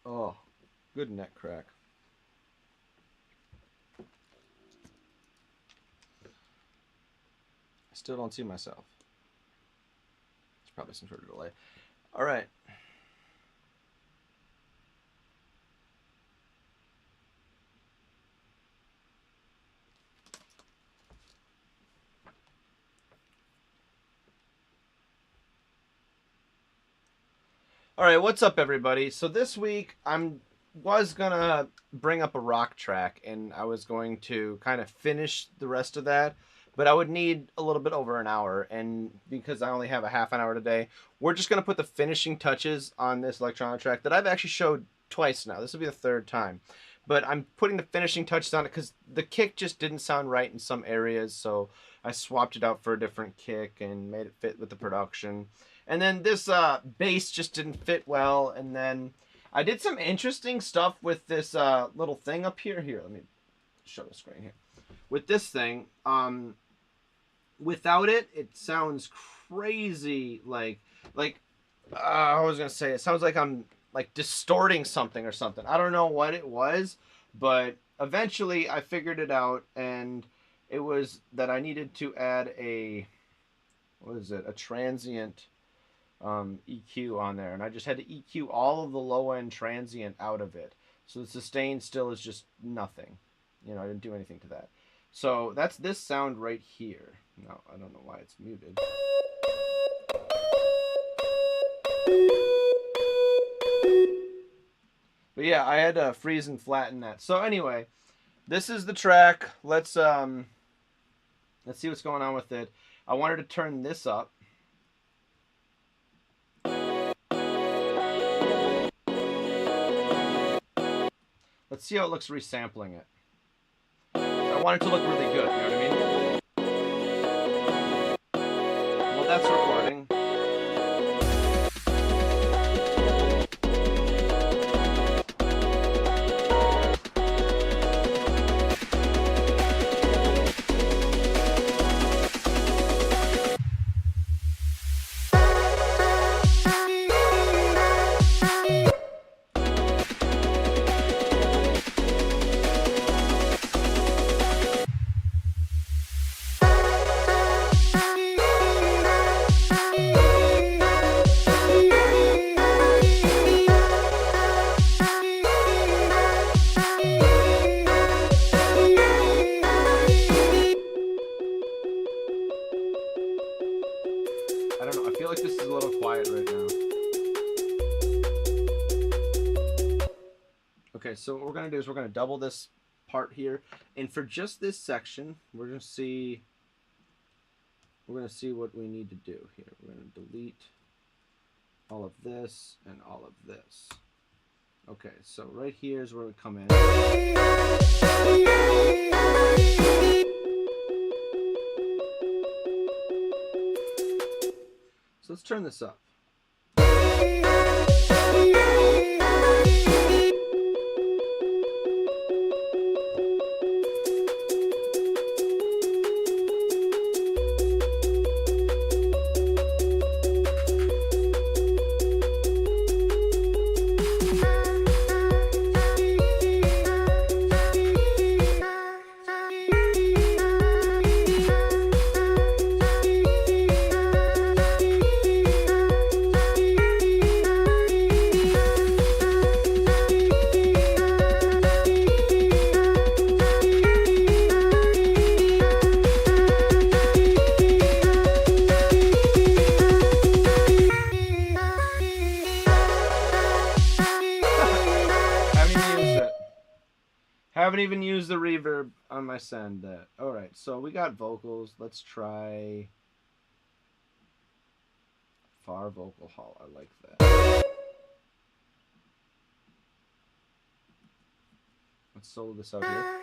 Oh, good neck crack. I still don't see myself. It's probably some sort of delay. All right. All right, what's up, everybody? So this week was gonna bring up a rock track, and I was going to kind of finish the rest of that, but I would need a little bit over an hour, and because I only have a half an hour today, we're just gonna put the finishing touches on this electronic track that I've actually showed twice now. This will be the third time, but I'm putting the finishing touches on it because the kick just didn't sound right in some areas, so I swapped it out for a different kick and made it fit with the production. And then this bass just didn't fit well. And then I did some interesting stuff with this little thing up here. Here, let me show the screen here. With this thing, without it, it sounds crazy. Like I was gonna say, it sounds like I'm like distorting something or something. I don't know what it was, but eventually I figured it out, and it was that I needed to add a, what is it? A transient EQ on there, and I just had to EQ all of the low end transient out of it, so the sustain still is just nothing. You know, I didn't do anything to that. So that's this sound right here. No, I don't know why it's muted. But yeah, I had to freeze and flatten that. So anyway, this is the track. Let's see what's going on with it. I wanted to turn this up. Let's see how it looks resampling it. I want it to look really good, you know what I mean? Well, that's recording. I don't know, I feel like this is a little quiet right now. Okay, so what we're going to do is we're going to double this part here. And for just this section, we're going to see what we need to do here. We're going to delete all of this and all of this. Okay, so right here is where we come in. So let's turn this up. Haven't even used the reverb on my send that. Alright, so we got vocals. Let's try far vocal hall. I like that. Let's solo this out here.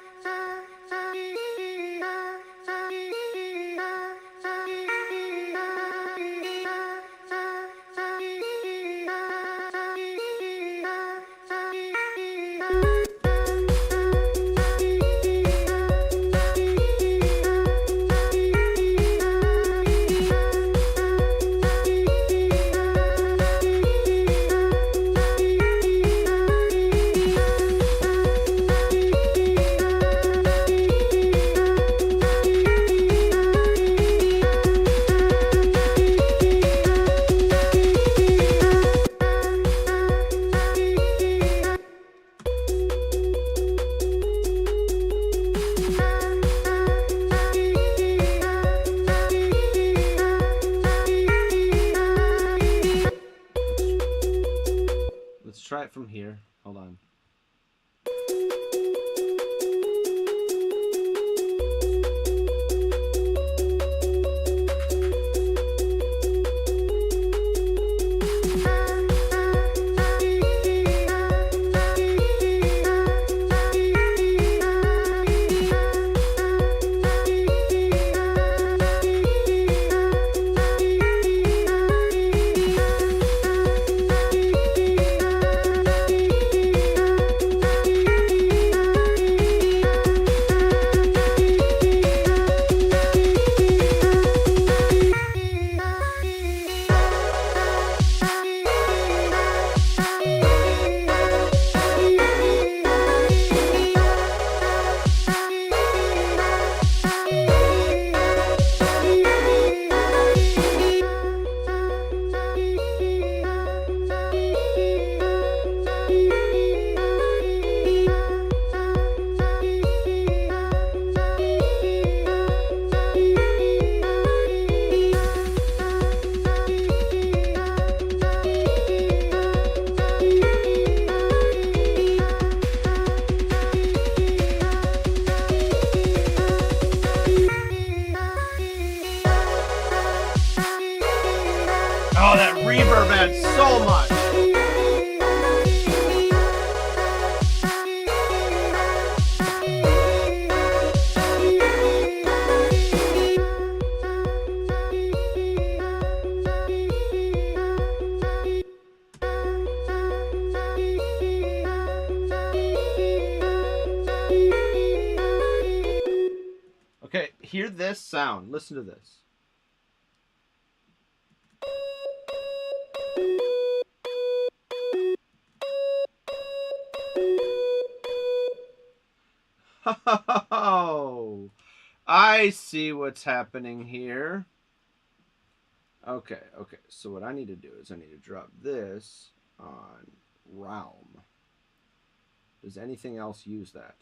hear this sound. Listen to this. Oh, I see what's happening here. Okay. So what I need to do is I need to drop this on Realm. Does anything else use that?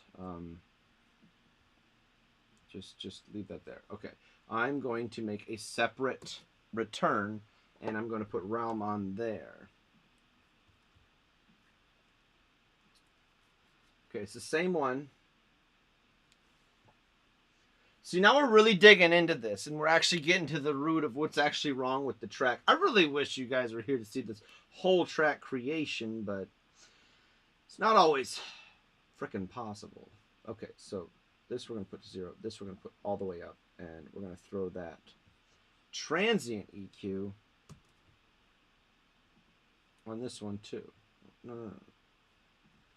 Just leave that there. Okay. I'm going to make a separate return, and I'm going to put Realm on there. Okay, it's the same one. See, now we're really digging into this, and we're actually getting to the root of what's actually wrong with the track. I really wish you guys were here to see this whole track creation, but it's not always freaking possible. Okay, so this we're going to put to 0. This we're going to put all the way up, and we're going to throw that transient EQ on this one too. No.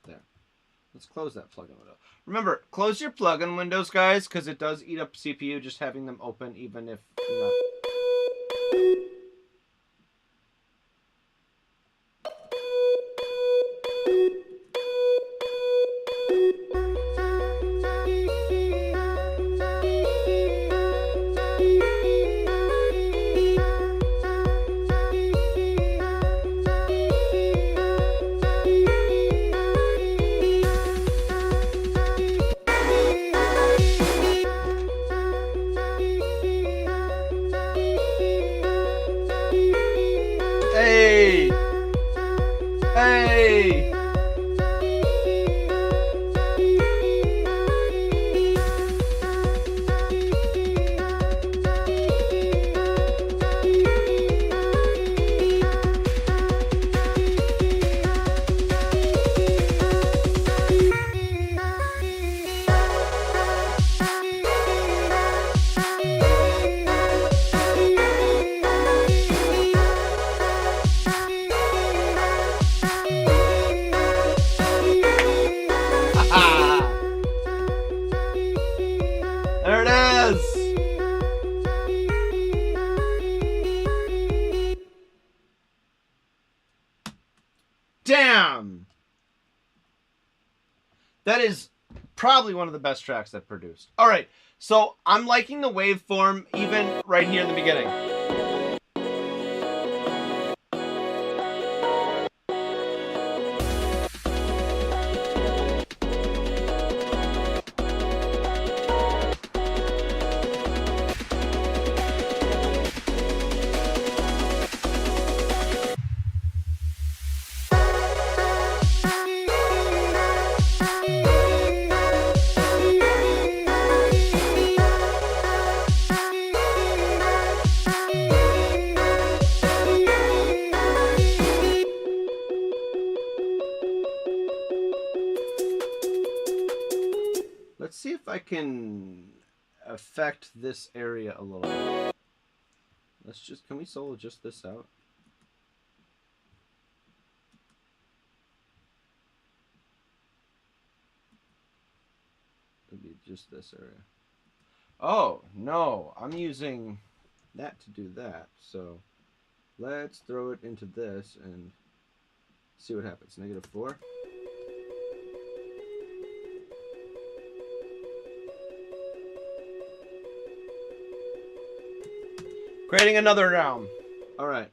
There. Let's close that plugin window. Remember, close your plugin windows, guys, because it does eat up CPU just having them open, even if you're not. Hey! There it is! Damn! That is probably one of the best tracks I've produced. Alright, so I'm liking the waveform even right here in the beginning. Let's see if I can affect this area a little bit. Can we solo just this out? It'd be just this area. Oh, no, I'm using that to do that. So let's throw it into this and see what happens. -4. Creating another realm. Alright.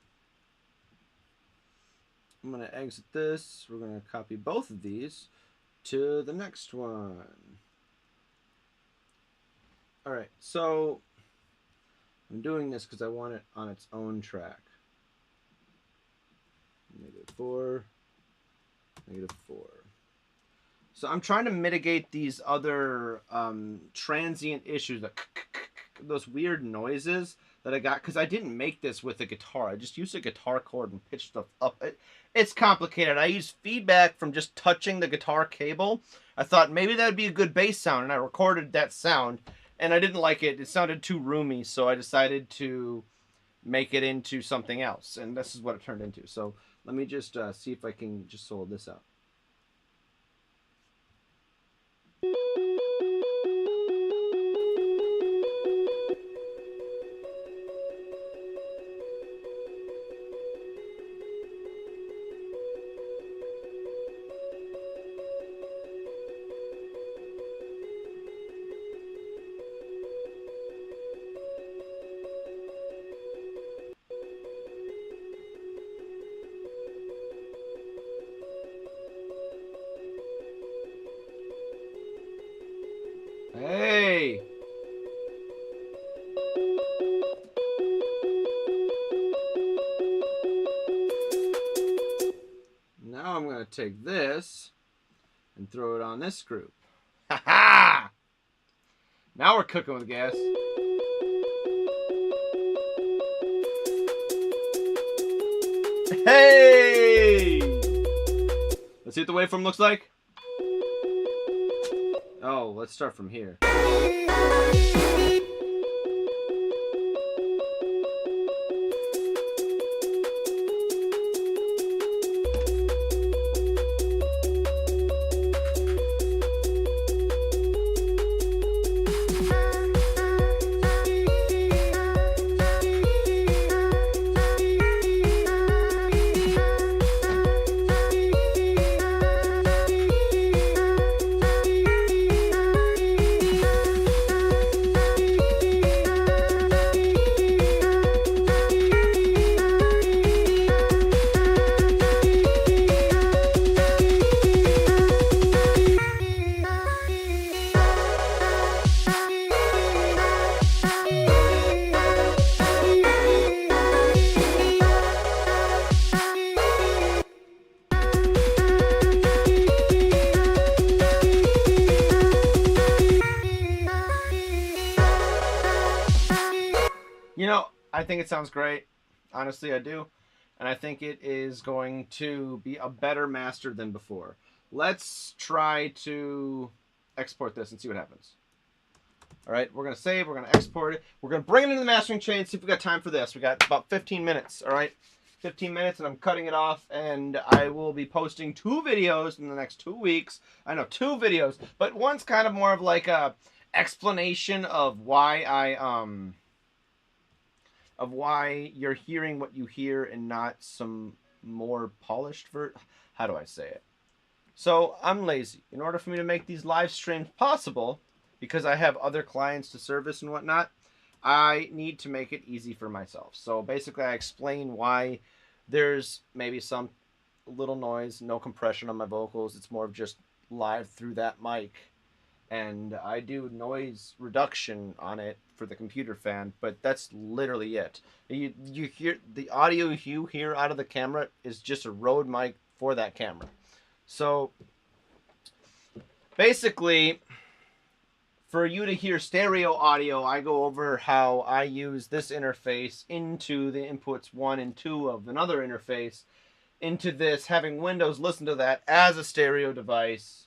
I'm going to exit this. We're going to copy both of these to the next one. Alright, so I'm doing this because I want it on its own track. -4, -4. So I'm trying to mitigate these other transient issues, those weird noises that I got, because I didn't make this with a guitar. I just used a guitar chord and pitched stuff up. It's complicated. I used feedback from just touching the guitar cable. I thought maybe that would be a good bass sound, and I recorded that sound, and I didn't like it. It sounded too roomy, so I decided to make it into something else, and this is what it turned into. So let me just see if I can just solo this out. Hey! Now I'm going to take this and throw it on this group. Ha ha! Now we're cooking with gas. Hey! Let's see what the waveform looks like. Oh, let's start from here. You know, I think it sounds great. Honestly, I do. And I think it is going to be a better master than before. Let's try to export this and see what happens. All right, we're going to save. We're going to export it. We're going to bring it into the mastering chain, see if we got time for this. We got about 15 minutes, all right? 15 minutes, and I'm cutting it off, and I will be posting 2 videos in the next 2 weeks. I know, 2 videos, but one's kind of more of like a explanation of why of why you're hearing what you hear and not some more polished how do I say it? So I'm lazy. In order for me to make these live streams possible, because I have other clients to service and whatnot, I need to make it easy for myself. So basically I explain why there's maybe some little noise, no compression on my vocals. It's more of just live through that mic. And I do noise reduction on it for the computer fan, but that's literally it. You hear the audio you hear out of the camera is just a Rode mic for that camera. So basically, for you to hear stereo audio, I go over how I use this interface into the inputs 1 and 2 of another interface into this, having Windows listen to that as a stereo device,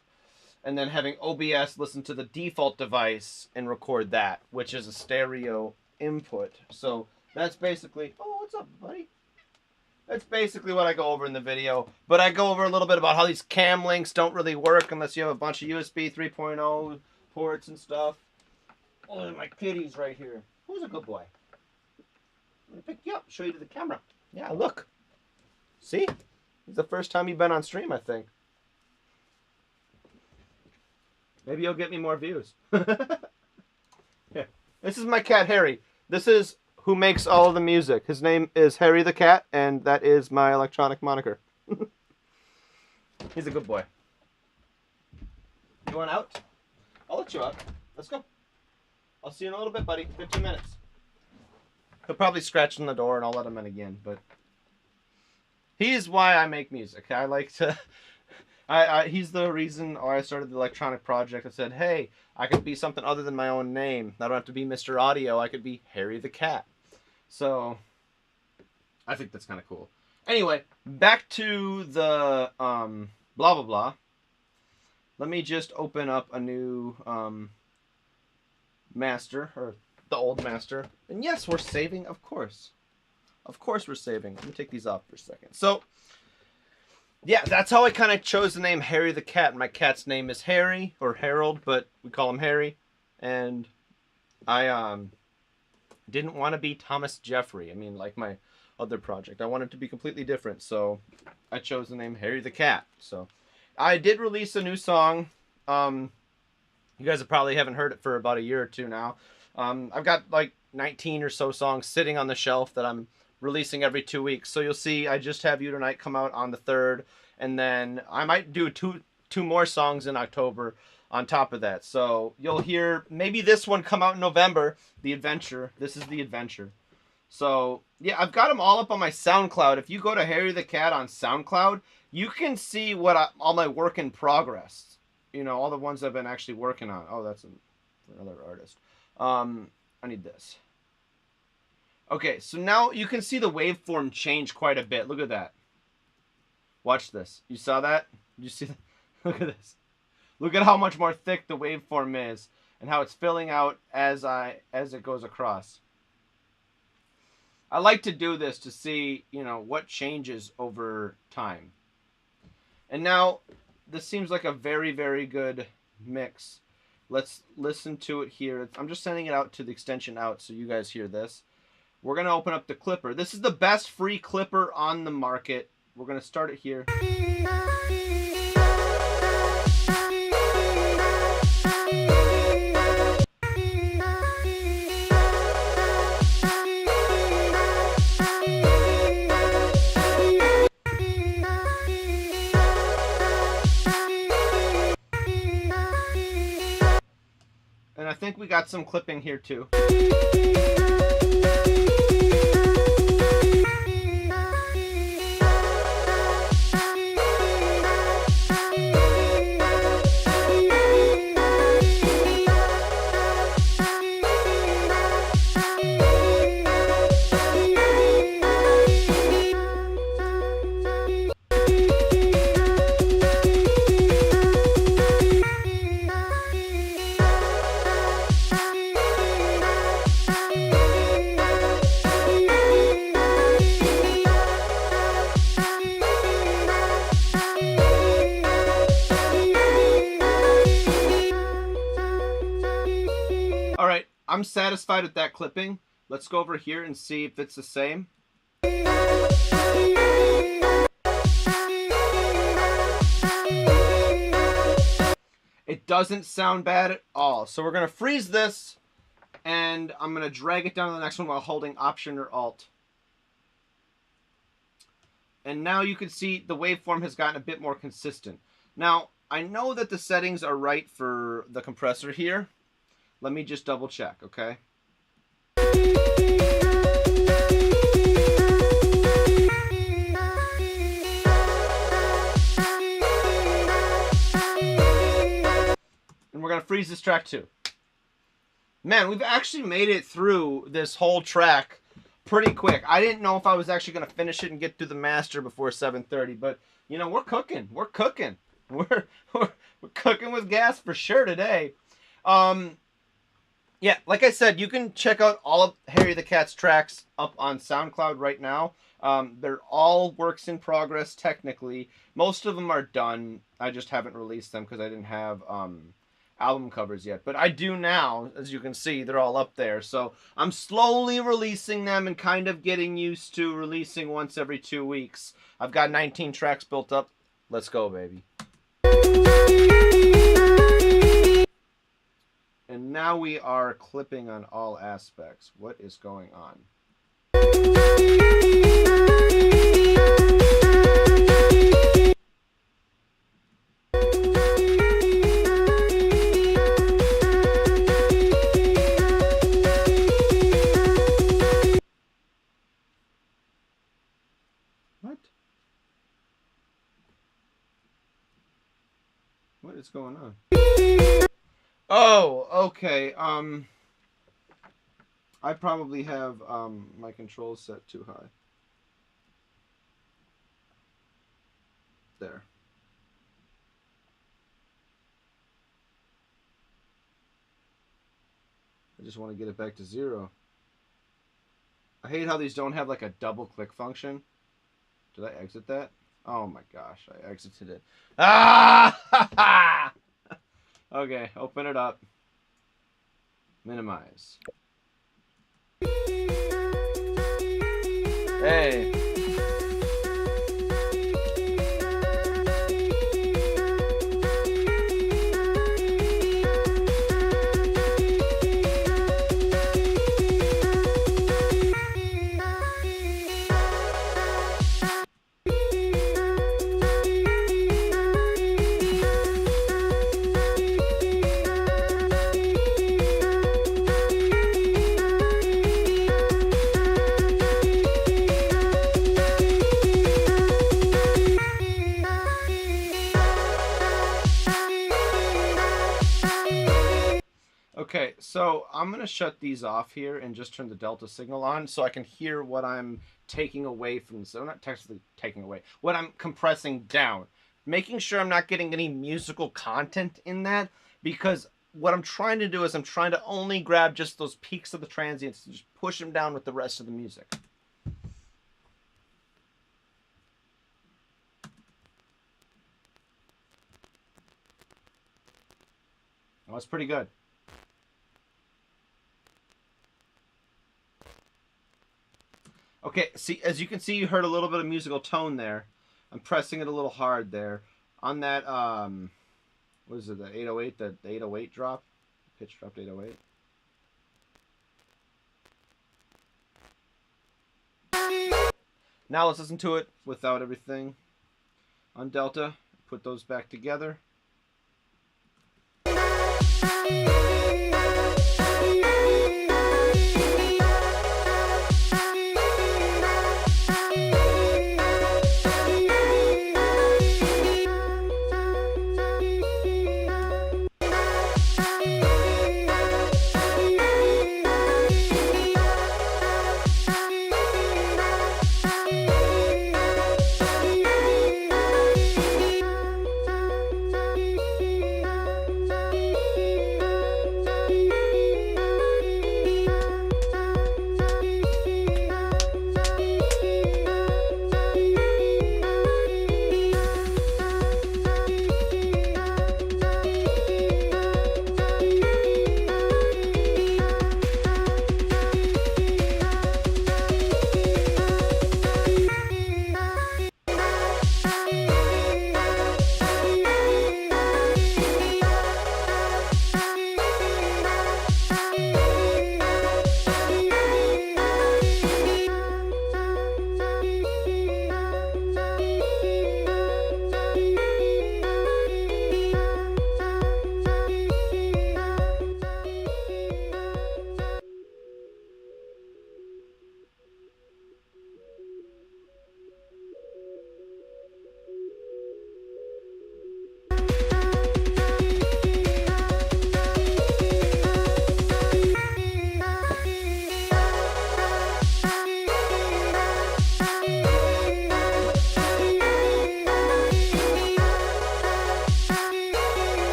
and then having OBS listen to the default device and record that, which is a stereo input. So that's basically, oh, what's up, buddy? That's basically what I go over in the video. But I go over a little bit about how these cam links don't really work unless you have a bunch of USB 3.0 ports and stuff. Oh, my kitty's right here. Who's a good boy? I'm gonna pick you up, show you to the camera. Yeah, look. See? It's the first time you've been on stream, I think. Maybe you'll get me more views. Yeah. This is my cat, Harry. This is who makes all of the music. His name is Harry the Cat, and that is my electronic moniker. He's a good boy. You want out? I'll let you out. Let's go. I'll see you in a little bit, buddy. 15 minutes. He'll probably scratch on the door, and I'll let him in again, but he's why I make music. I like to... he's the reason why I started the electronic project. I said, hey, I could be something other than my own name. I don't have to be Mr. Audio. I could be Harry the Cat. So, I think that's kind of cool. Anyway, back to the blah, blah, blah. Let me just open up a new master, or the old master. And yes, we're saving, of course. Of course we're saving. Let me take these off for a second. So, yeah, that's how I kind of chose the name Harry the Cat. My cat's name is Harry, or Harold, but we call him Harry. And I didn't want to be Thomas Jeffrey. I mean, like my other project. I wanted to be completely different, so I chose the name Harry the Cat. So I did release a new song. You guys probably haven't heard it for about a year or 2 now. I've got like 19 or so songs sitting on the shelf that I'm releasing every 2 weeks. So you'll see I Just Have You Tonight come out on the 3rd, and then I might do two more songs in October. on top of that. So you'll hear maybe this one come out in November, The Adventure. This is The Adventure. So yeah, I've got them all up on my SoundCloud. If you go to Harry the Cat on SoundCloud, you can see all my work in progress. You know, all the ones I've been actually working on. Oh, that's another artist. I need this. Okay, so now you can see the waveform change quite a bit. Look at that. Watch this. You saw that? Did you see that? Look at this. Look at how much more thick the waveform is and how it's filling out as it goes across. I like to do this to see, you know, what changes over time. And now this seems like a very, very good mix. Let's listen to it here. I'm just sending it out to the extension out so you guys hear this. We're going to open up the clipper. This is the best free clipper on the market. We're going to start it here. And I think we got some clipping here too. Alright, I'm satisfied with that clipping. Let's go over here and see if it's the same. It doesn't sound bad at all. So we're going to freeze this, and I'm going to drag it down to the next one while holding Option or Alt. And now you can see the waveform has gotten a bit more consistent. Now, I know that the settings are right for the compressor here. Let me just double check, okay? And we're going to freeze this track too. Man, we've actually made it through this whole track pretty quick. I didn't know if I was actually going to finish it and get through the master before 7:30, but you know, we're cooking. We're cooking. We're cooking with gas for sure today. Yeah, like I said, you can check out all of Harry the Cat's tracks up on SoundCloud right now. They're all works in progress technically. Most of them are done. I just haven't released them because I didn't have album covers yet. But I do now, as you can see, they're all up there. So I'm slowly releasing them and kind of getting used to releasing once every 2 weeks. I've got 19 tracks built up. Let's go, baby. And now we are clipping on all aspects. What is going on? What? What is going on? Oh, okay. I probably have my controls set too high. There. I just want to get it back to 0. I hate how these don't have like a double click function. Did I exit that? Oh my gosh, I exited it. Ah! Okay, open it up. Minimize. Hey. Okay, so I'm going to shut these off here and just turn the delta signal on so I can hear what I'm taking away from, so not technically taking away, what I'm compressing down. Making sure I'm not getting any musical content in that, because what I'm trying to do is I'm trying to only grab just those peaks of the transients and just push them down with the rest of the music. Oh, that's pretty good. Okay, see, as you can see, you heard a little bit of musical tone there. I'm pressing it a little hard there. On that, what is it, the 808, the 808 drop? Pitch dropped 808. Now let's listen to it without everything on delta. Put those back together.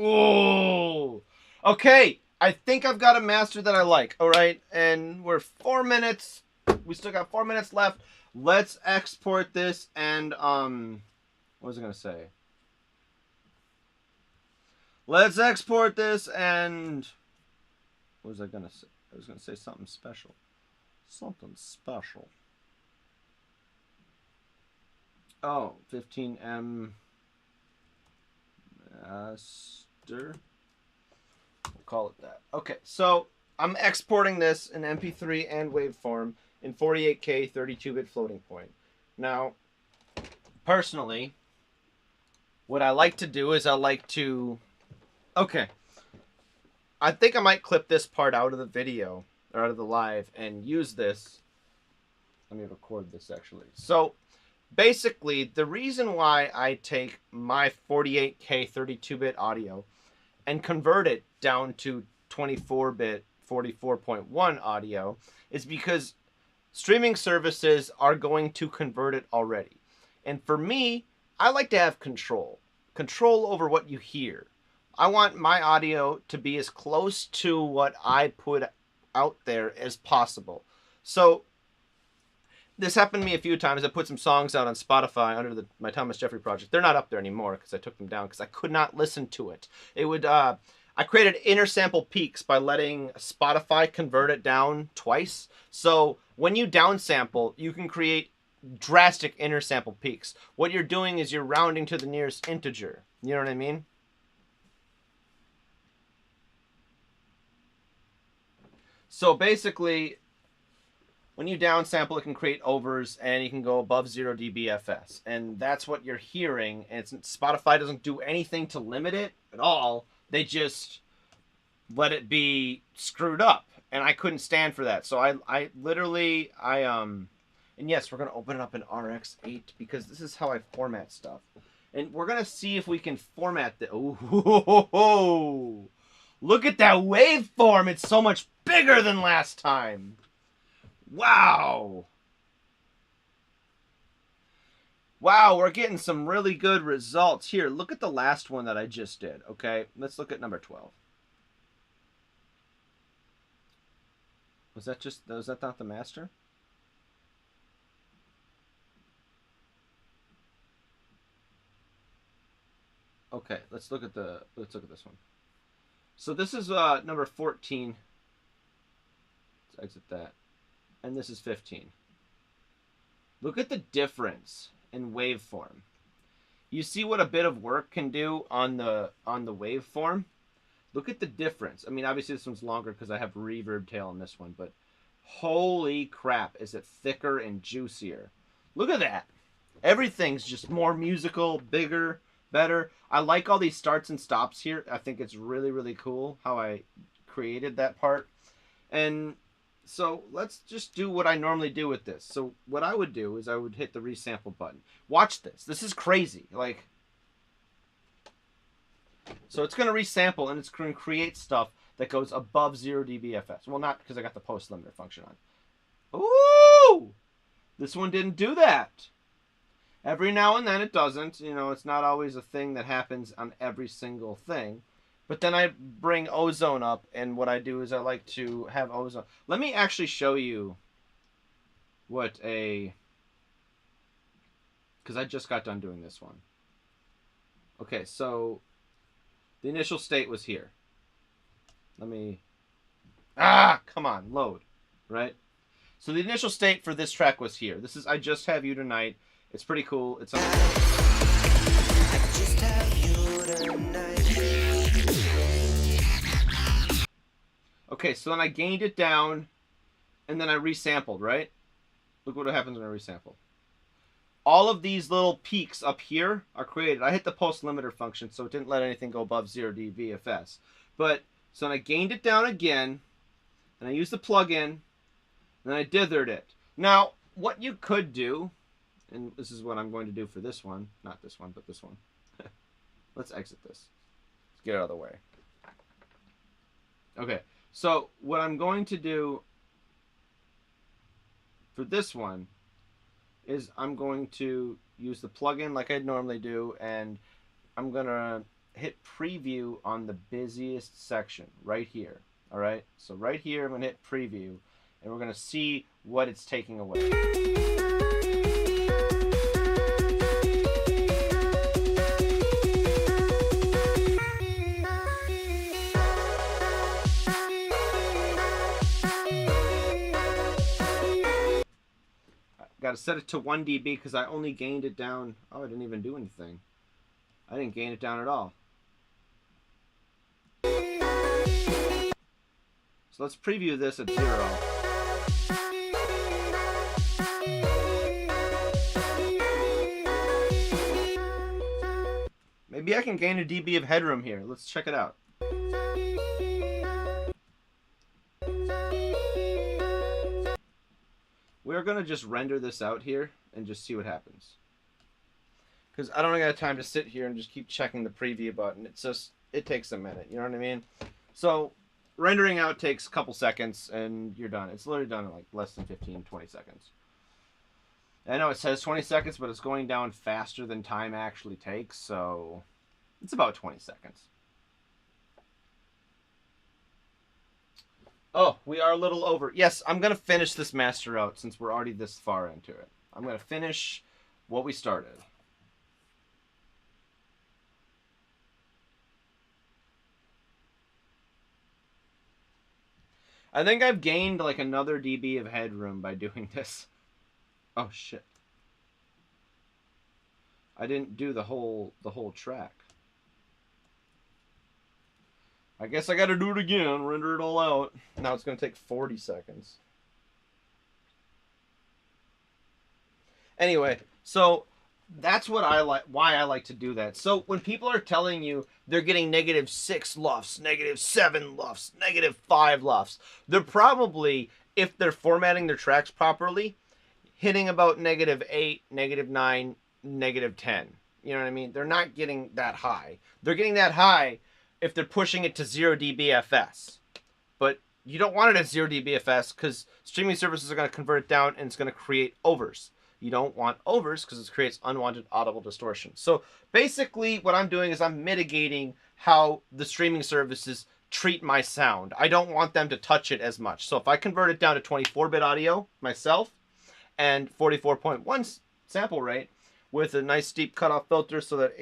Oh, okay. I think I've got a master that I like. All right, and we're 4 minutes. We still got 4 minutes left. Let's export this and what was I gonna say? Let's export this and what was I gonna say? I was gonna say something special. Something special. Oh, 15M master. We'll call it that. Okay, so I'm exporting this in MP3 and waveform in 48K 32-bit floating point. Now, personally, what I like to do is I like to... Okay. I think I might clip this part out of the video, or out of the live, and use this. Let me record this, actually. So, basically, the reason why I take my 48K 32-bit audio and convert it down to 24-bit 44.1 audio is because streaming services are going to convert it already. And for me, I like to have control over what you hear. I want my audio to be as close to what I put out there as possible. So this happened to me a few times. I put some songs out on Spotify under my Thomas Jeffrey project. They're not up there anymore because I took them down because I could not listen to it. It would I created inner sample peaks by letting Spotify convert it down twice. So when you downsample, you can create drastic inner sample peaks. What you're doing is you're rounding to the nearest integer. You know what I mean? So basically, when you downsample, it can create overs, and you can go above 0 dBFS. And that's what you're hearing. And Spotify doesn't do anything to limit it at all. They just let it be screwed up, and I couldn't stand for that. So I literally and yes, we're gonna open it up in RX8 because this is how I format stuff, and we're gonna see if we can format the. Oh, look at that waveform! It's so much bigger than last time. Wow. Wow, we're getting some really good results here. Look at the last one that I just did. Okay, let's look at number 12. Was that not the master? Okay, let's look at this one. So this is number 14. Let's exit that. And this is 15. Look at the difference in waveform. You see what a bit of work can do on the waveform? Look at the difference. I mean, obviously this one's longer because I have reverb tail on this one, but holy crap, is it thicker and juicier. Look at that. Everything's just more musical, bigger, better. I like all these starts and stops here. I think it's really, really cool how I created that part. And so let's just do what I normally do with this. So what I would do is I would hit the resample button. Watch this. This is crazy. Like, so it's going to resample and it's going to create stuff that goes above 0 dBFS. Well, not because I got the post limiter function on. Ooh! This one didn't do that. Every now and then it doesn't. You know, it's not always a thing that happens on every single thing. But then I bring ozone up, and what I do is I like to have ozone. Let me actually show you what a... because I just got done doing this one. Okay, so the initial state was here. Let me... come on, load. Right? So the initial state for this track was here. This is I Just Have You Tonight. It's pretty cool. It's on... I just have you tonight. Okay, so then I gained it down, and then I resampled, right? Look what happens when I resample. All of these little peaks up here are created. I hit the post limiter function, so it didn't let anything go above 0 dBFS. But, so then I gained it down again, and I used the plugin, and then I dithered it. Now, what you could do, and this is what I'm going to do for this one, not this one, but this one. Let's exit this. Let's get it out of the way. Okay. So what I'm going to do for this one is I'm going to use the plugin like I normally do, and I'm going to hit preview on the busiest section right here. All right? So right here I'm going to hit preview, and we're going to see what it's taking away. Got to set it to 1 dB because I only gained it down. Oh, I didn't even do anything. I didn't gain it down at all. So let's preview this at 0. Maybe I can gain a dB of headroom here. Let's check it out. We're going to just render this out here and just see what happens. Because I don't got time to sit here and just keep checking the preview button. It's just, it takes a minute. You know what I mean? So rendering out takes a couple seconds and you're done. It's literally done in like less than 15, 20 seconds. I know it says 20 seconds, but it's going down faster than time actually takes. So it's about 20 seconds. Oh, we are a little over. Yes, I'm going to finish this master out since we're already this far into it. I'm going to finish what we started. I think I've gained like another dB of headroom by doing this. Oh, shit. I didn't do the whole track. I guess I got to do it again, render it all out. Now it's going to take 40 seconds. Anyway, so that's what I like, why I like to do that. So when people are telling you they're getting -6 lufs, -7 lufs, -5 lufs, they're probably, if they're formatting their tracks properly, hitting about -8, -9, -10. You know what I mean? They're not getting that high. They're getting that high if they're pushing it to 0 dBFS. But you don't want it at 0 dBFS because streaming services are going to convert it down and it's going to create overs. You don't want overs because it creates unwanted audible distortion. So basically what I'm doing is I'm mitigating how the streaming services treat my sound. I don't want them to touch it as much. So if I convert it down to 24-bit audio myself and 44.1 sample rate with a nice steep cutoff filter so that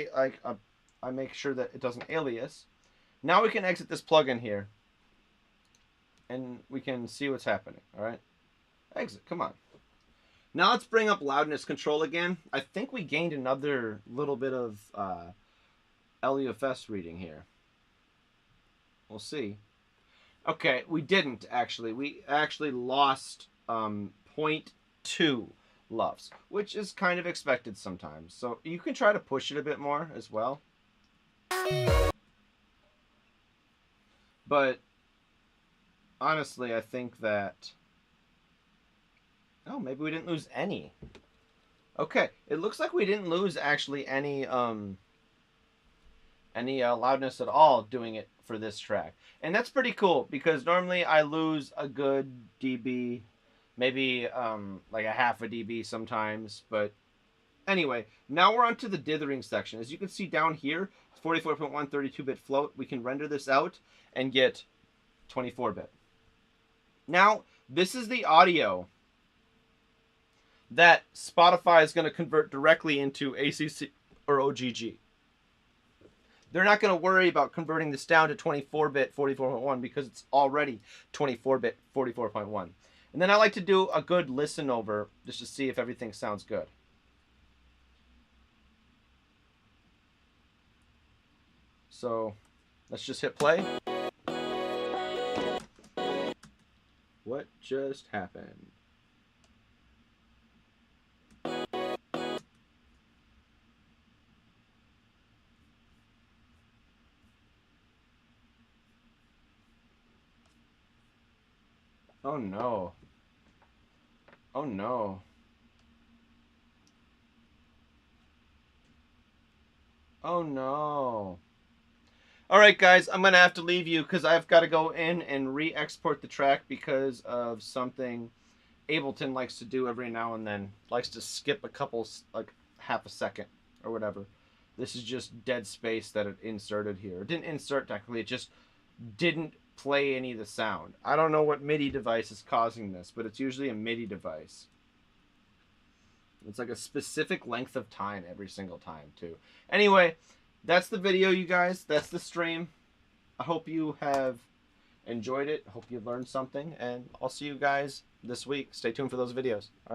I make sure that it doesn't alias. Now we can exit this plugin here and we can see what's happening. All right, exit, come on. Now let's bring up loudness control again. I think we gained another little bit of LUFS reading here. We'll see. Okay, we didn't actually. We actually lost 0.2 lufs, which is kind of expected sometimes. So you can try to push it a bit more as well. But honestly, I think that... Oh, maybe we didn't lose any. Okay, it looks like we didn't lose actually any loudness at all doing it for this track. And that's pretty cool because normally I lose a good dB, maybe like a half a dB sometimes. But anyway, now we're on to the dithering section. As you can see down here, 44.1 32-bit float. We can render this out and get 24-bit. Now, this is the audio that Spotify is going to convert directly into ACC or OGG. They're not going to worry about converting this down to 24-bit 44.1 because it's already 24-bit 44.1. And then I like to do a good listen over just to see if everything sounds good. So let's just hit play. What just happened? Oh no. Oh no. Oh no. Alright guys, I'm going to have to leave you because I've got to go in and re-export the track because of something Ableton likes to do every now and then. Likes to skip a couple, like half a second or whatever. This is just dead space that it inserted here. It didn't insert technically, it just didn't play any of the sound. I don't know what MIDI device is causing this, but it's usually a MIDI device. It's like a specific length of time every single time too. Anyway, that's the video, you guys. That's the stream. I hope you have enjoyed it. I hope you learned something, and I'll see you guys this week. Stay tuned for those videos. All right.